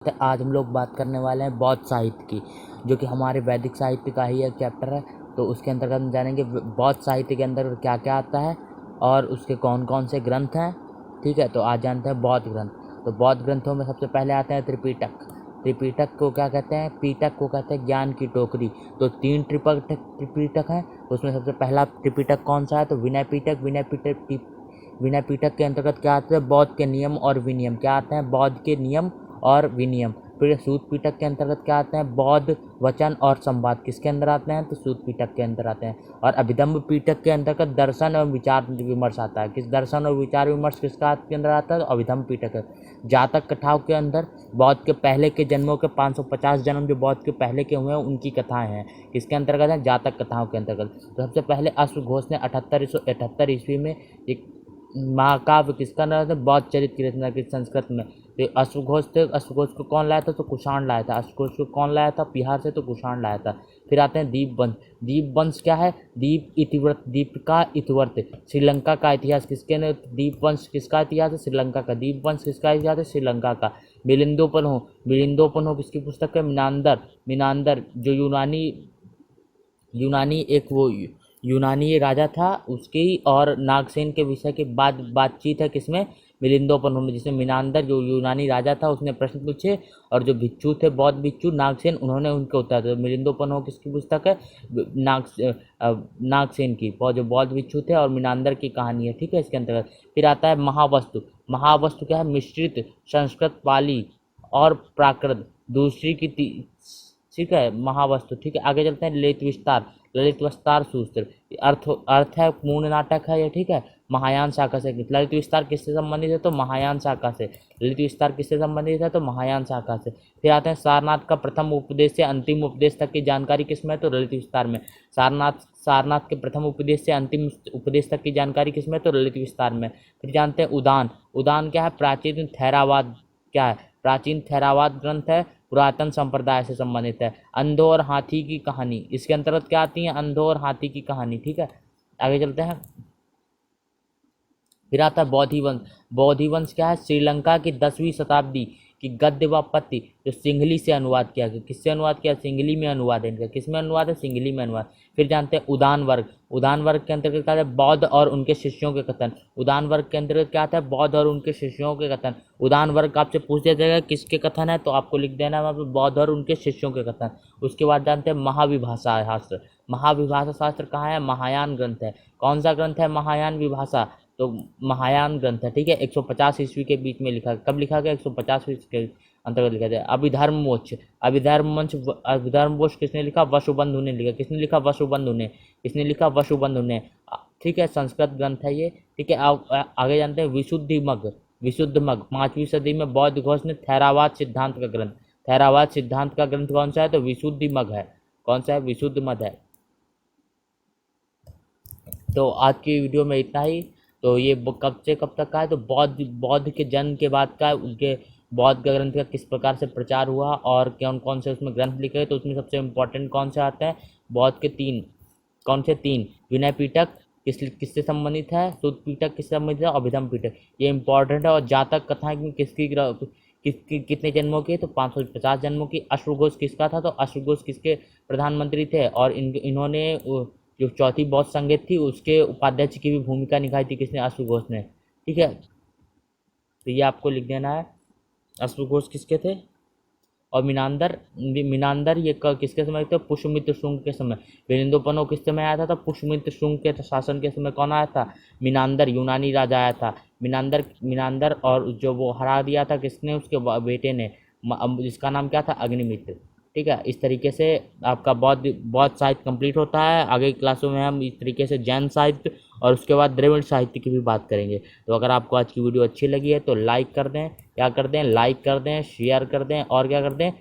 तो आज हम लोग बात करने वाले हैं बौद्ध साहित्य की, जो कि हमारे वैदिक साहित्य का ही एक चैप्टर है। तो उसके अंतर्गत हम जानेंगे बौद्ध साहित्य के अंदर क्या क्या आता है और उसके कौन कौन से ग्रंथ हैं। ठीक है, तो आज जानते हैं बौद्ध ग्रंथ। तो बौद्ध ग्रंथों में सबसे पहले आते हैं त्रिपिटक। त्रिपिटक को क्या कहते हैं? पीटक को कहते हैं ज्ञान की टोकरी। तो 3 त्रिपिटक हैं। उसमें सबसे पहला त्रिपिटक कौन सा है? तो विनय पिटक। विनय पिटक के अंतर्गत क्या आते हैं? बौद्ध के नियम और विनियम। क्या आते हैं? बौद्ध के नियम और विनियम। फिर सूत पिटक के अंतर्गत क्या आते हैं? बौद्ध वचन और संवाद। किसके अंदर आते हैं? तो सूत पिटक के अंदर आते हैं। और अभिधम्म पिटक के अंतर्गत दर्शन और विचार विमर्श आता है। किस दर्शन और विचार विमर्श किसका के अंदर आता है? तो अभिधम्म पिटक है। जातक कथाओं के अंदर बौद्ध के पहले के जन्मों के 550 जन्म जो बौद्ध के पहले के हुए हैं उनकी कथाएं हैं। किसके अंतर्गत है? जातक कथाओं के अंतर्गत। तो सबसे पहले अश्वघोष ने 7878 ईस्वी में एक महाकाव्य किसका नाम था? बौद्ध चरित्र की रचना की संस्कृत में। तो अश्वघोष थे। अश्वघोष को कौन लाया था? तो कुषाण लाया था। अश्वघोष को कौन लाया था? बिहार से। तो कुषाण लाया था। फिर आते हैं दीपवंश। दीपवंश क्या है? दीप का इतिवृत्त। श्रीलंका का इतिहास किसके ने? दीपवंश किसका इतिहास है? श्रीलंका का। दीपवंश किसका इतिहास है? श्रीलंका का। मिलिंदोपन्हो किसकी पुस्तक है? मीनांदर जो यूनानी एक वो यूनानी राजा था उसकी और नागसेन के विषय की बातचीत है किसमें? मिलिंदोपन्हो में। जिसमें मीनांदर जो यूनानी राजा था उसने प्रश्न पूछे और जो भिक्षु थे बौद्ध भिक्षु नागसेन उन्होंने उनके उत्तर दिए। मिलिंदोपन्हो किसकी पुस्तक है? नागसेन की। जो बौद्ध भिक्षु थे और मीनांदर की कहानी है। ठीक है, इसके अंतर्गत फिर आता है महावस्तु। महावस्तु क्या है? मिश्रित संस्कृत, पाली और प्राकृत दूसरी की ठीक है, महावस्तु। ठीक है, आगे चलते हैं ललित विस्तार सूत्र। अर्थ है पूर्ण नाटक है ये। ठीक है, महायान शाखा से। ललित विस्तार किससे संबंधित है? तो महायान शाखा से। ललित विस्तार किससे संबंधित है? तो महायान शाखा से। फिर आते हैं सारनाथ का प्रथम उपदेश से अंतिम उपदेश तक की जानकारी किसमें है? तो ललित विस्तार में। सारनाथ के प्रथम उपदेश से अंतिम उपदेश तक की जानकारी किसमें? तो ललित विस्तार में। फिर जानते हैं उदान क्या है? प्राचीन थेरावाद क्या है? प्राचीन थेरावाद ग्रंथ है, पुरातन संप्रदाय से संबंधित है। अंधों और हाथी की कहानी इसके अंतर्गत क्या आती है? अंधों और हाथी की कहानी। ठीक है, आगे चलते हैं। फिर आता है बौद्धिवंश। बौद्धिवंश क्या है? श्रीलंका की 10वीं शताब्दी की गद्य व पद्य जो सिंहली से अनुवाद किया गया। किससे अनुवाद किया? सिंहली में अनुवाद है इनका। किसमें अनुवाद है? सिंहली में अनुवाद। फिर जानते हैं उदान वर्ग। उदान वर्ग के अंतर्गत क्या है? बौद्ध और उनके शिष्यों के कथन। उदान वर्ग के अंतर्गत क्या आता है? बौद्ध और उनके शिष्यों के कथन। उदान वर्ग आपसे पूछ दिया जाएगा किसके कथन है, तो आपको लिख देना है वहाँ पे बौद्ध और उनके शिष्यों के कथन। उसके बाद जानते हैं महाविभाषा शास्त्र। महाविभाषा शास्त्र कहाँ है? महायान ग्रंथ है। कौन सा ग्रंथ है? महायान विभाषा। तो महायान ग्रंथ है। ठीक है, 150 ईस्वी के बीच में लिखा। कब लिखा गया? 150 ईस्वी के अंतर्गत लिखा गया। अभिधर्ममोक्ष किसने लिखा? वसुबंधु ने लिखा। किसने लिखा? वसुबंधु ने। किसने लिखा? वसुबंधु ने। ठीक है, संस्कृत ग्रंथ है ये। ठीक है, आगे जानते हैं विशुद्ध मग 5वीं सदी में बौद्ध घोष ने थेरावाद सिद्धांत का ग्रंथ। थेरावाद सिद्धांत का ग्रंथ कौन सा है? तो विशुद्धि मग है। कौन सा है? विशुद्ध मग है। तो आज की वीडियो में इतना ही। तो ये कब से कब तक का है? तो बौद्ध के जन्म के बाद का उनके बौद्ध का ग्रंथ का किस प्रकार से प्रचार हुआ और कौन कौन से उसमें ग्रंथ लिखे। तो उसमें सबसे इम्पोर्टेंट कौन से आते हैं? बौद्ध के 3। कौन से 3? विनय पिटक किससे संबंधित है? सूत पिटक किससे संबंधित है? अभिधम्म पिटक, ये इंपॉर्टेंट है। और जातक कथाएं कितने जन्मों की? तो 550 जन्मों की। अश्वघोष किसका था? तो अश्वघोष किसके प्रधानमंत्री थे? और इन्होंने जो चौथी बौद्ध संघ थी उसके उपाध्यक्ष की भी भूमिका निभाई थी। किसने? अश्वघोष ने। ठीक है, तो ये आपको लिख देना है। अश्वघोष किसके थे? और मीनांदर ये किसके समय थे? पुष्यमित्र शुंग के समय। मिलिंदोपन्हो किस समय आया था? तो पुष्यमित्र शुंग के शासन के समय कौन आया था? मीनांदर यूनानी राजा आया था। मीनांदर और जो वो हरा दिया था किसने? उसके बेटे ने, जिसका नाम क्या था? अग्निमित्र। ठीक है, इस तरीके से आपका बौद्ध साहित्य कंप्लीट होता है। आगे क्लासों में हम इस तरीके से जैन साहित्य और उसके बाद द्रविड़ साहित्य की भी बात करेंगे। तो अगर आपको आज की वीडियो अच्छी लगी है तो लाइक कर दें, क्या कर दें? लाइक कर दें, शेयर कर दें और क्या कर दें?